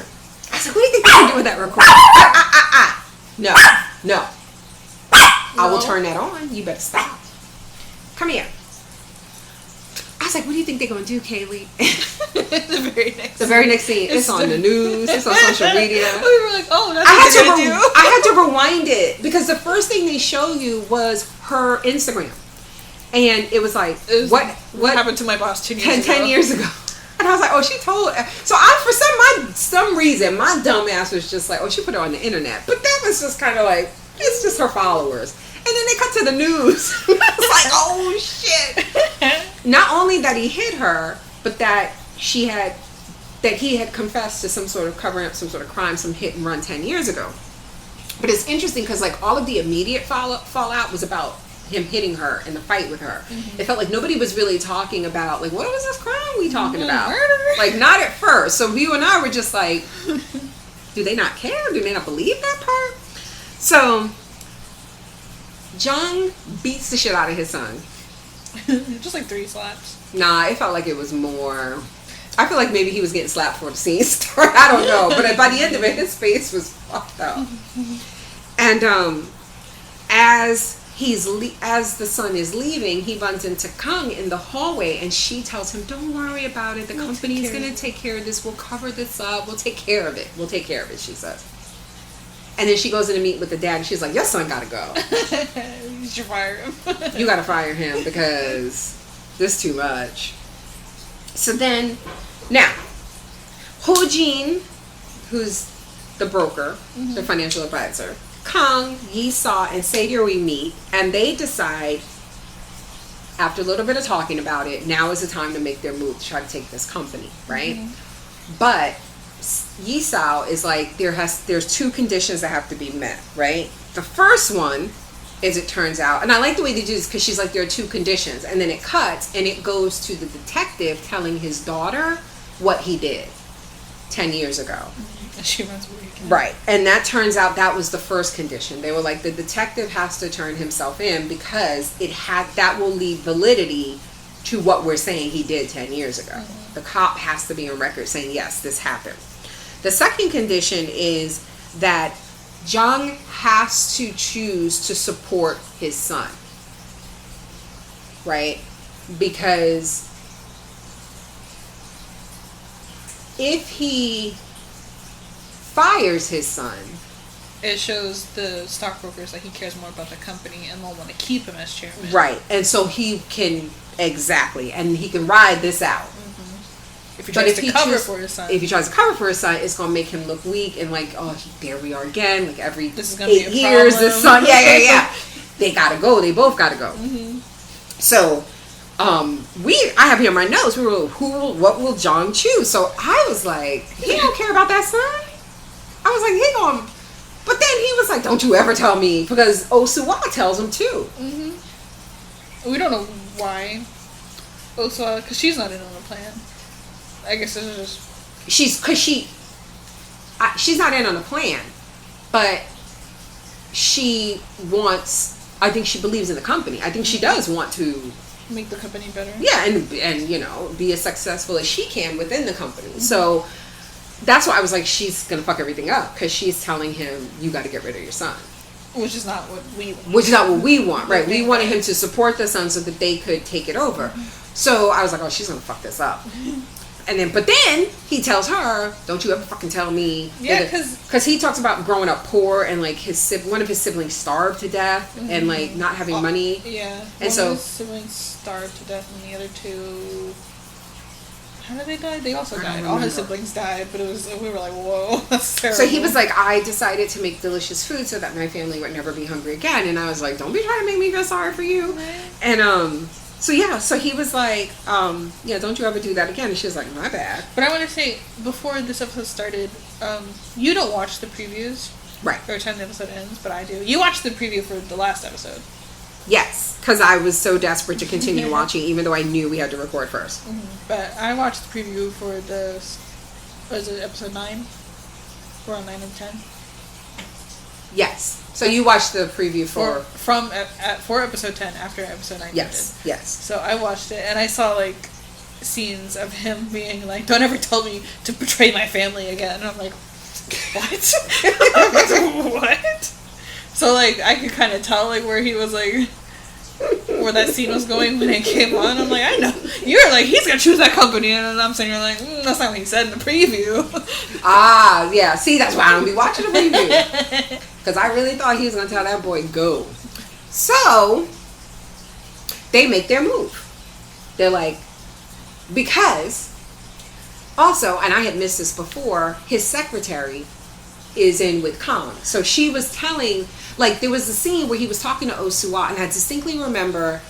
I said, what do you think they're gonna do with that recording? No. I will turn that on. You better stop. Come here. I was like, what do you think they're going to do, Kaylee? The very next scene. It's on the news. It's on social media. We were like, oh, that's what they're going to do. I had to rewind it because the first thing they show you was her Instagram. And it was like, what happened to my boss 10 years ago? And I was like, oh, she told. So for some reason, my dumb ass was just like, oh, she put it on the internet. But that was just kind of like, it's just her followers. And then they cut to the news. It's like, oh shit. Not only that he hit her, but that he had confessed to some sort of covering up some sort of crime, some hit and run 10 years ago. But it's interesting because like all of the immediate fallout was about him hitting her in the fight with her. Mm-hmm. It felt like nobody was really talking about like, what was this crime we talking about? Murder. Like not at first. So you and I were just like, do they not care? Do they not believe that part? So Jang beats the shit out of his son. Just like 3 slaps. Nah, it felt like it was more. I feel like maybe he was getting slapped for the scene started. I don't know. But by the end of it, his face was fucked up. And as the son is leaving, he runs into Kang in the hallway, and she tells him, don't worry about it. The company's going to take care of this. We'll cover this up. We'll take care of it. She says. And then she goes in to meet with the dad, and she's like, your son got to go. You should fire him. You got to fire him because this is too much. So then, now, Ho Jin, who's the broker, the financial advisor, Kang, Yi-saw, and Saeroyi meet, and they decide, after a little bit of talking about it, now is the time to make their move to try to take this company, right? But Yi-saw is like, there's 2 conditions that have to be met, right? The first one is, it turns out, and I like the way they do this because she's like, there are 2 conditions, and then it cuts and it goes to the detective telling his daughter what he did 10 years ago. And she runs away again. Right. And that turns out that was the first condition. They were like, the detective has to turn himself in because that will leave validity to what we're saying he did 10 years ago. The cop has to be on record saying, yes, this happened. The second condition is that Jang has to choose to support his son. Right? Because if he fires his son, it shows the stockbrokers that he cares more about the company and they'll want to keep him as chairman. Right. And so he can, exactly, and he can ride this out. If he tries to cover for his son. If he tries to cover for his son, it's going to make him look weak and like, oh, there we are again. Like every this is gonna 8 be a years, problem. the son, yeah. They got to go. They both got to go. So, I have here in my notes, what will Jang choose? So I was like, he don't care about that son? I was like, he going, but then he was like, don't you ever tell me, because Oh Soo-ah tells him too. We don't know why. Oh Soo-ah, because she's not in on the plan. I guess it's just... She's not in on the plan, but she wants... I think she believes in the company. I think she does want to... make the company better. Yeah, and you know, be as successful as she can within the company. So that's why I was like, she's going to fuck everything up, because she's telling him, you got to get rid of your son. Which is not what we want. Which is not what we want, right? We wanted him to support the son so that they could take it over. So I was like, oh, she's going to fuck this up. But then he tells her, "Don't you ever fucking tell me." Yeah, because he talks about growing up poor and like one of his siblings starved to death and like not having money. Yeah, and so his siblings starved to death, and the other two. How did they die? They also died. All his siblings died, but we were like, whoa, that's terrible. So he was like, I decided to make delicious food so that my family would never be hungry again. And I was like, don't be trying to make me feel sorry for you. And so he was like, don't you ever do that again. And she was like, my bad. But I want to say, before this episode started, you don't watch the previews. Right. Every time the episode ends, but I do. You watched the preview for the last episode. Yes, because I was so desperate to continue watching, even though I knew we had to record first. Mm-hmm. But I watched the preview for was it episode 9? We're on 9 and 10. Yes. So you watched the preview for episode 10 after episode 9. Yes. Yes. So I watched it and I saw like scenes of him being like, "Don't ever tell me to betray my family again." And I'm like, what? What? So, like, I could kind of tell, like, where he was, like, where that scene was going when it came on. I'm like, I know. You're like, he's going to choose that company. And I'm sitting here like, that's not what he said in the preview. Yeah. See, that's why I don't be watching the preview. Because I really thought he was going to tell that boy, go. So, they make their move. They're like, because, also, and I had missed this before, his secretary is in with Kang. So she was telling, like, there was a scene where he was talking to Osuwa, and I distinctly remember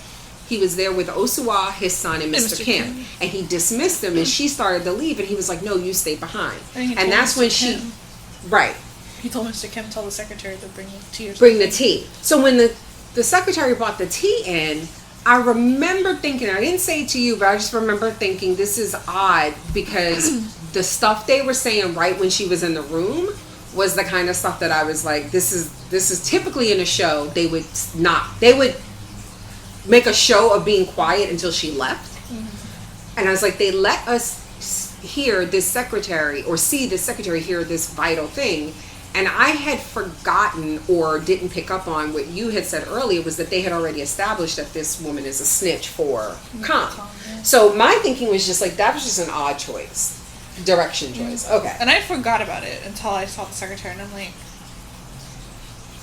he was there with Osuwa, his son, and Mr. Kim. And he dismissed them, and she started to leave, and he was like, no, you stay behind. And that's when she... Right. He told Mr. Kim, tell the secretary to bring the tea. Bring the tea. So when the secretary brought the tea in, I remember thinking, I didn't say it to you, but I just remember thinking, this is odd, because the stuff they were saying right when she was in the room was the kind of stuff that I was like, this is typically in a show, they would make a show of being quiet until she left. Mm-hmm. And I was like, they let us hear this secretary, or see this secretary hear this vital thing. And I had forgotten or didn't pick up on what you had said earlier, was that they had already established that this woman is a snitch for Kang. So my thinking was just like, that was just an odd choice. Direction choice. Okay. And I forgot about it until I saw the secretary, and I'm like,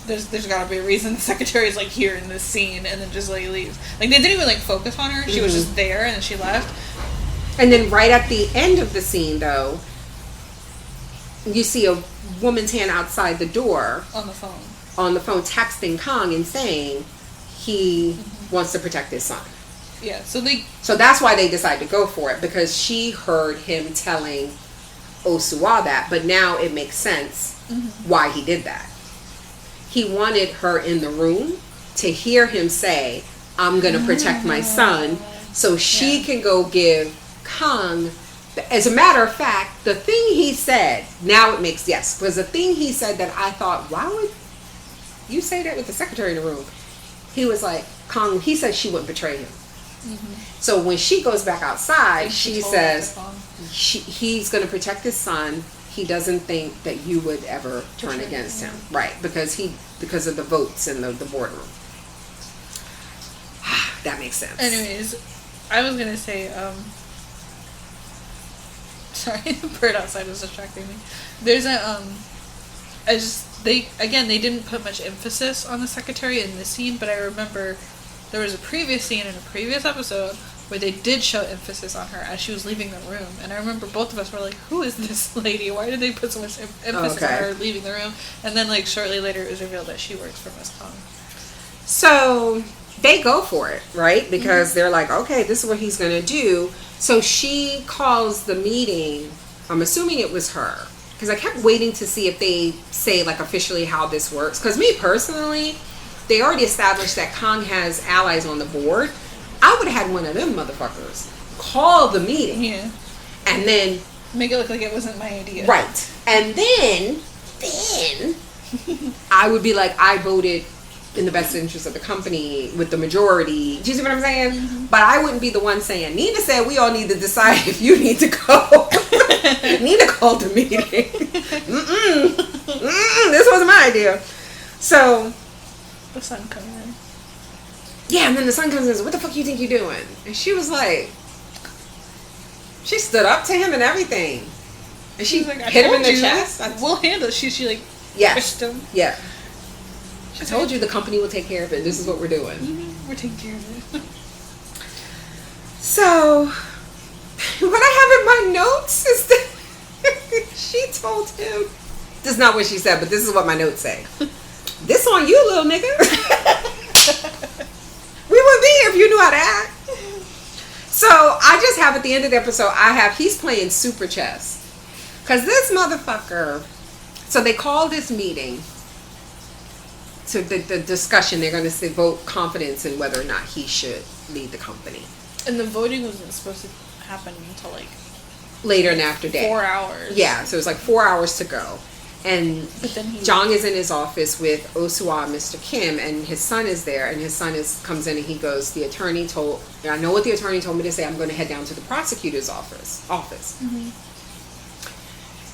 there's got to be a reason the secretary is like here in this scene, and then just like leaves. Like, they didn't even like focus on her. She was just there, and then she left. And then right at the end of the scene, though, you see a woman's hand outside the door on the phone texting Kang and saying he wants to protect his son. Yeah, so that's why they decided to go for it, because she heard him telling Osuwa that, but now it makes sense why he did that. He wanted her in the room to hear him say, I'm going to protect my son, so she can go give Kang. As a matter of fact, the thing he said, now it makes, was the thing he said that I thought, why would you say that with the secretary in the room? He was like, Kang, he said she wouldn't betray him. Mm-hmm. So when she goes back outside, she says he's going to protect his son. He doesn't think that you would ever turn against him, right? Because of the votes in the boardroom. That makes sense. Anyways, I was gonna say, sorry, the bird outside was distracting me. There's they didn't put much emphasis on the secretary in this scene, but I remember there was a previous scene in a previous episode where they did show emphasis on her as she was leaving the room. And I remember both of us were like, who is this lady? Why did they put so much emphasis on her leaving the room? And then, like, shortly later it was revealed that she works for Miss Kang. So they go for it, right? Because they're like, okay, this is what he's going to do. So she calls the meeting. I'm assuming it was her, because I kept waiting to see if they say, like, officially how this works. Because me personally, they already established that Kang has allies on the board. I would have had one of them motherfuckers call the meeting. Yeah. And then make it look like it wasn't my idea. Right. And then I would be like, I voted in the best interest of the company with the majority. Do you see what I'm saying? Mm-hmm. But I wouldn't be the one saying, Nina said we all need to decide if you need to go. Nina called the meeting. This wasn't my idea. So the sun comes in. Yeah, and then the son comes in and says, what the fuck you think you're doing? And she was like, She stood up to him and everything. And she like, hit him in the chest. We'll handle it. She like pushed him. Yeah. I told you the company will take care of it. This is what we're doing. We're taking care of it. So, what I have in my notes is that she told him, this is not what she said, but this is what my notes say. This on you, little nigga. We would be here if you knew how to act. So, I just have at the end of the episode, he's playing super chess. Because this motherfucker, so they call this meeting. To the discussion, they're going to vote confidence in whether or not he should lead the company. And the voting wasn't supposed to happen until like later in the after day. 4 hours. Yeah, so it was like 4 hours to go. And Jang is in his office with Osua and Mr. Kim, and his son is there, and his son comes in and he goes, I know what the attorney told me to say, I'm going to head down to the prosecutor's office. Mm-hmm.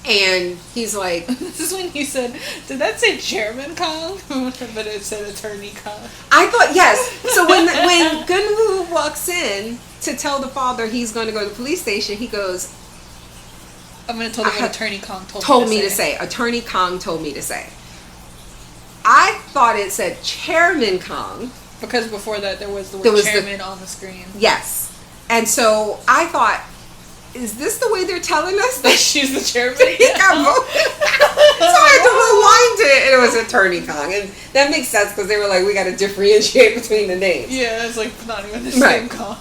And he's like... This is when he said, did that say Chairman Kong? But it said Attorney Kong. I thought, yes. So when Geun-won walks in to tell the father he's going to go to the police station, he goes... I'm going to tell them what Attorney Kong told me to say. Attorney Kong told me to say. I thought it said Chairman Kong. Because before that, there was the word Chairman on the screen. Yes. And so I thought... Is this the way they're telling us that she's the chairman? He got voted. So I had to rewind it, and it was Attorney Kong, and that makes sense because they were like, we got to differentiate between the names. Yeah, it's like not even the same Kong.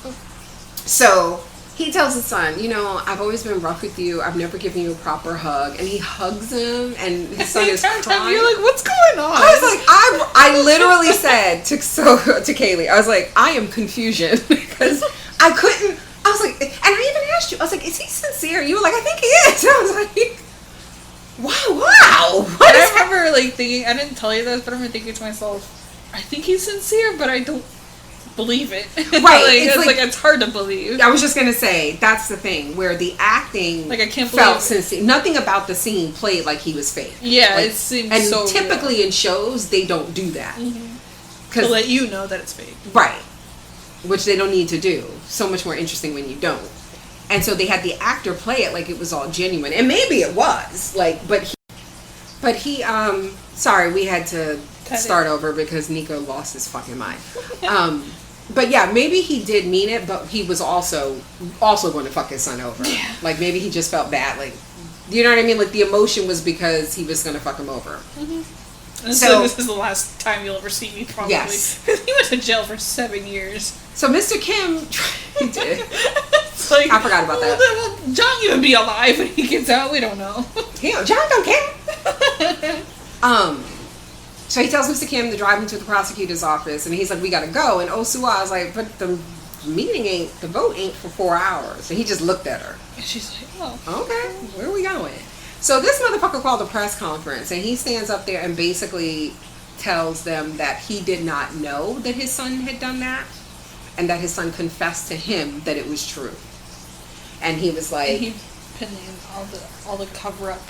So he tells his son, I've always been rough with you. I've never given you a proper hug, and he hugs him, and his son is crying. You're like, what's going on? I was like, I literally said to Kaylee, I was like, I am confusion because I couldn't. I was like, and I even asked you, I was like, is he sincere? You were like, I think he is. And I was like, wow. What I remember like thinking, I didn't tell you this, but I remember thinking to myself, I think he's sincere, but I don't believe it. Right. It's hard to believe. I was just going to say, that's the thing, where the acting I can't felt sincere. Nothing about the scene played like he was fake. Yeah, it seems so And typically in shows, they don't do that. Mm-hmm. To let you know that it's fake. Right. Which they don't need to do. So much more interesting when you don't. And so they had the actor play it like it was all genuine. And maybe it was. But he sorry, we had to start over because Nico lost his fucking mind. But yeah, maybe he did mean it, but he was also going to fuck his son over. Yeah. Like maybe he just felt bad. Like, you know what I mean? Like the emotion was because he was going to fuck him over. Mm-hmm. And so this is the last time you'll ever see me, probably. Yes. He went to jail for 7 years. So Mr. Kim, he did. It's like, I forgot about that. Well, Jang even be alive when he gets out. We don't know. Jang don't care. So he tells Mr. Kim to drive him to the prosecutor's office, and he's like, "We gotta go." And Osua is like, "But the vote ain't for 4 hours." And he just looked at her. And she's like, "Oh, okay, where are we going?" So this motherfucker called a press conference, and he stands up there and basically tells them that he did not know that his son had done that, and that his son confessed to him that it was true. And he was like, and he pinned all the cover up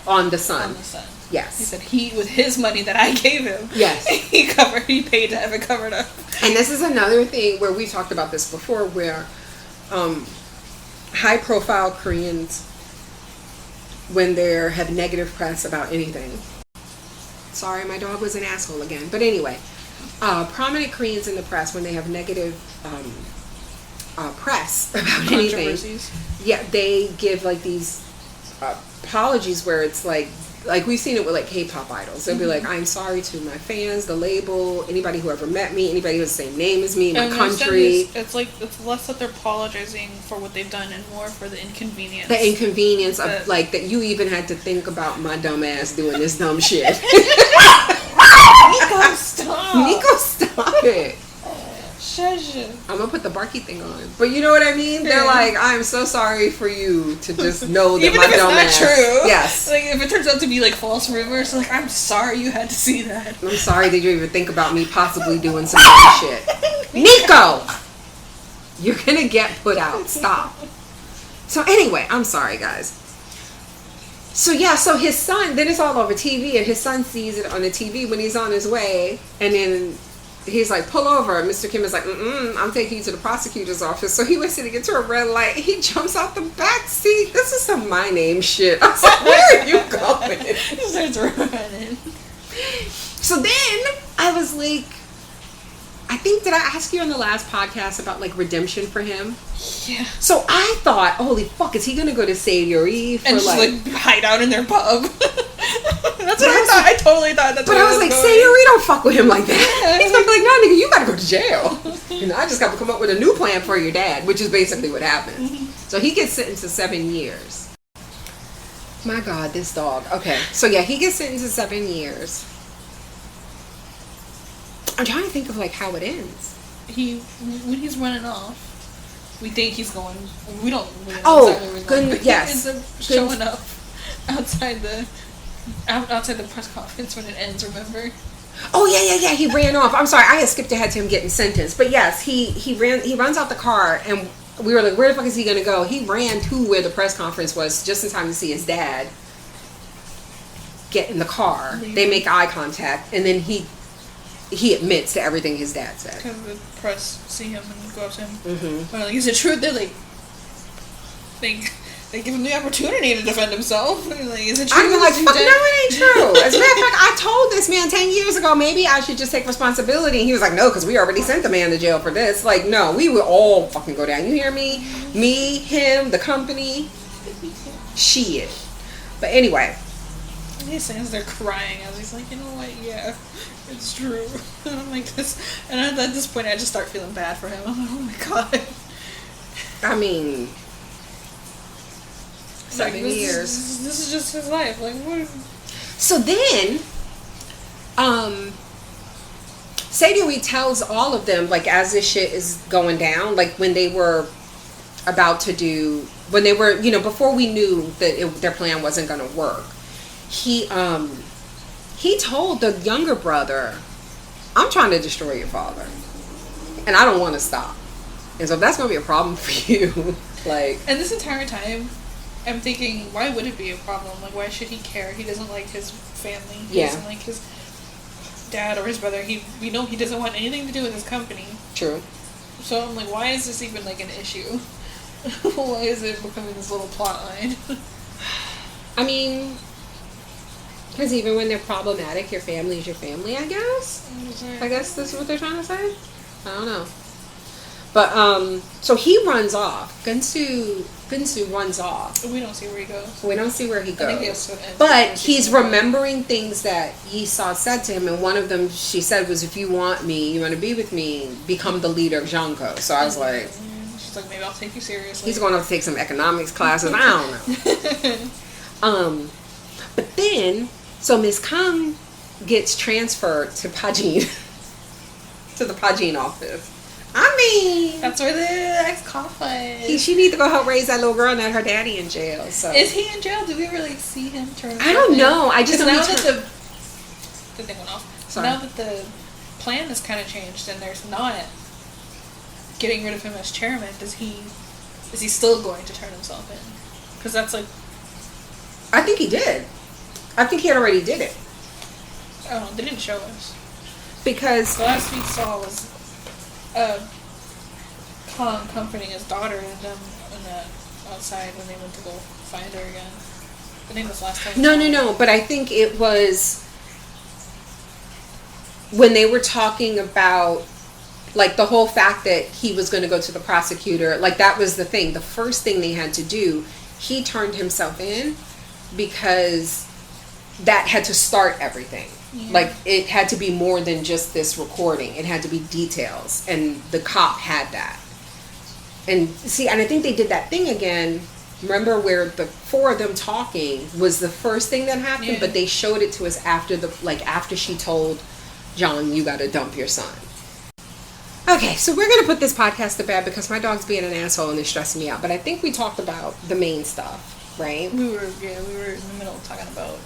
on the son. On the son. Yes. He said with his money that I gave him. Yes. He paid to have it covered up. And this is another thing where we talked about this before, where high profile Koreans, when they have negative press about anything. Sorry, my dog was an asshole again. But anyway, prominent Koreans in the press, when they have negative press about anything, yeah, they give like these apologies where it's like we've seen it with like K-pop idols. They'll be like, "I'm sorry to my fans, the label, anybody who ever met me, anybody who has the same name as me, my country." It's less that they're apologizing for what they've done and more for the inconvenience. The inconvenience of like that you even had to think about my dumb ass doing this dumb shit. Nico, stop! Nico, stop it! Shush. I'm gonna put the barky thing on, but you know what I mean. Yeah. They're like, "I'm so sorry for you to just know that even my if it's dumb not ass." True. Yes. Like if it turns out to be like false rumors, like I'm sorry you had to see that. I'm sorry that you even think about me possibly doing some bad shit. Nico, you're gonna get put out. Stop. So anyway, I'm sorry, guys. So yeah, so his son, then it's all over TV, and his son sees it on the TV when he's on his way, and then he's like, pull over. And Mr. Kim is like, I'm taking you to the prosecutor's office. So he was sitting into a red light. He jumps out the back seat. This is some My Name shit. I was like, where are you going? He starts running. So then I was like, I think, did I ask you on the last podcast about like redemption for him? Yeah. So I thought, holy fuck, is he gonna go to Saeroyi for and just like hide out in their pub? That's what I thought. I totally thought that's. But I was like, Saeroyi don't fuck with him like that. He's gonna be like, no, nigga, you gotta go to jail. You know, I just got to come up with a new plan for your dad, which is basically what happened. So he gets sentenced to 7 years. My God, this dog. Okay, so yeah, he gets sentenced to 7 years. I'm trying to think of like how it ends. When he's running off, we think he's going. We don't. Really know oh, exactly where he's going, good. Yes, he ends up showing up outside the press conference when it ends. Remember? Oh yeah. He ran off. I'm sorry, I had skipped ahead to him getting sentenced. But yes, he runs out the car, and we were like, where the fuck is he gonna go? He ran to where the press conference was just in time to see his dad get in the car. They make eye contact, and then he admits to everything his dad said. Because the press see him and go up to him. Mm-hmm. Like, is it true? They're like, they give him the opportunity to defend himself. Like, is it true? I'm like, fuck no, it ain't true. As a matter of fact, I told this man 10 years ago, maybe I should just take responsibility. And he was like, no, because we already sent the man to jail for this. Like, no, we would all fucking go down. You hear me? Me, him, the company. Shit. But anyway. He stands there crying as he's like, you know what? Yeah. It's true. And I'm like this, and at this point, I just start feeling bad for him. I'm like, oh my God. I mean, 7 years. This is just his life. Like, what? So then, Saeroyi tells all of them, like, as this shit is going down, like when they were about to do, when they were, you know, before we knew that their plan wasn't going to work, he told the younger brother, I'm trying to destroy your father. And I don't want to stop. And so that's going to be a problem for you. Like. And this entire time, I'm thinking, why would it be a problem? Like, why should he care? He doesn't like his family. He doesn't like his dad or his brother. We know he doesn't want anything to do with his company. True. So I'm like, why is this even like an issue? Why is it becoming this little plot line? I mean, because even when they're problematic, your family is your family, I guess. I guess this is what they're trying to say. I don't know. But, so he runs off. Gunsu runs off. We don't see where he goes. We don't see where he goes. I think he has to end. But he's remembering things that Yisa said to him, and one of them she said was, if you want to be with me, become the leader of Janko. So I was like... She's like, maybe I'll take you seriously. He's going to take some economics classes. I don't know. But then... So Miss Kang gets transferred to Pajin, to the Pajin office. I mean, that's where the ex-cop was. She need to go help raise that little girl, and her daddy in jail. So is he in jail? Did we ever see him turn? I don't know. I just know now that the thing went off. Sorry. Now that the plan has kind of changed, and there's not getting rid of him as chairman. Is he still going to turn himself in? Because that's like. I think he did. I think he already did it. Oh, they didn't show us. Because the last we saw was Kong comforting his daughter and them outside when they went to go find her again. I think this last time. No. But I think it was when they were talking about like the whole fact that he was going to go to the prosecutor. Like that was the thing. The first thing they had to do, he turned himself in because that had to start everything. Yeah. Like it had to be more than just this recording. It had to be details, and the cop had that. And see, and I think they did that thing again. Remember where the four of them talking was the first thing that happened, yeah. But they showed it to us after she told Jang, you got to dump your son. Okay, so we're gonna put this podcast to bed because my dog's being an asshole and it's stressing me out. But I think we talked about the main stuff, right? We were in the middle talking about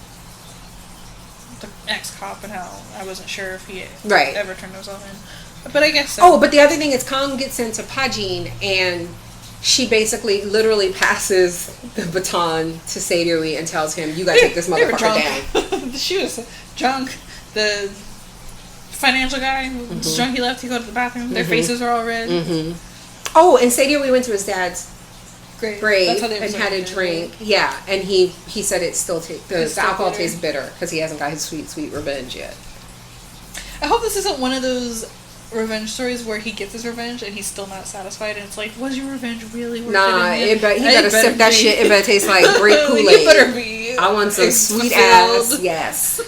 the ex-cop and how I wasn't sure if he ever turned himself in. But I guess so. Oh, but the other thing is Kong gets sent to Pajin and she basically literally passes the baton to Saeroyi and tells him, you gotta take this motherfucker down. She was drunk. The financial guy who's drunk. He left. He go to the bathroom. Their faces are all red. Oh, and Saeroyi went to his dad's grave That's how they and had a drink. Yeah, and he said it still the alcohol tastes bitter because he hasn't got his sweet revenge yet. I hope this isn't one of those revenge stories where he gets his revenge and he's still not satisfied, and it's like, was your revenge really worth it? He better sip that shit. It better taste like grape Kool-Aid. It better be. I want some sweet ass. Yes.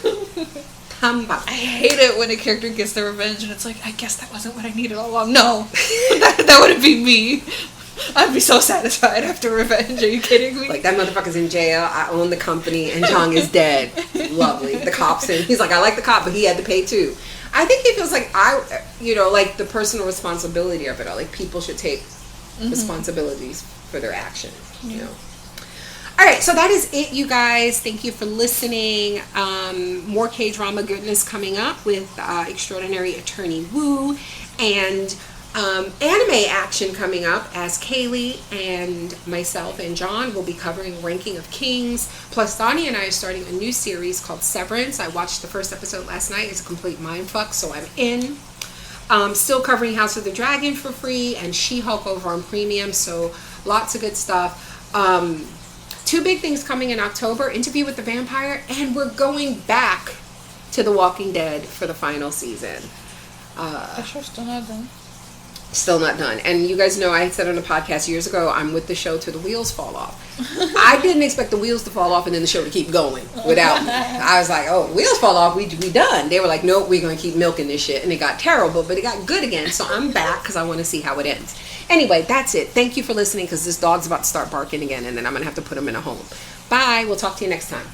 I hate it when a character gets their revenge and it's like, I guess that wasn't what I needed all along. No, that wouldn't be me. I'd be so satisfied after revenge. Are you kidding me? Like, that motherfucker's in jail. I own the company, and Jang is dead. Lovely. The cop's in. He's like, I like the cop, but he had to pay too. I think he feels like like the personal responsibility of it all. Like, people should take responsibilities for their actions. You know. All right, so that is it, you guys. Thank you for listening. More K-drama goodness coming up with Extraordinary Attorney Woo, and anime action coming up as Kaylee and myself and John will be covering Ranking of Kings. Plus, Donnie and I are starting a new series called Severance. I watched the first episode last night. It's a complete mindfuck, so I'm in. Still covering House of the Dragon for free and She-Hulk over on Premium, so lots of good stuff. Two big things coming in October, Interview with the Vampire, and we're going back to The Walking Dead for the final season. That show's still not done. Still not done. And you guys know I said on a podcast years ago, I'm with the show till the wheels fall off. I didn't expect the wheels to fall off and then the show to keep going without me. I was like, oh, wheels fall off, we done. They were like, nope, we're going to keep milking this shit. And it got terrible, but it got good again. So I'm back because I want to see how it ends. Anyway, that's it. Thank you for listening, because this dog's about to start barking again, and then I'm going to have to put him in a home. Bye. We'll talk to you next time.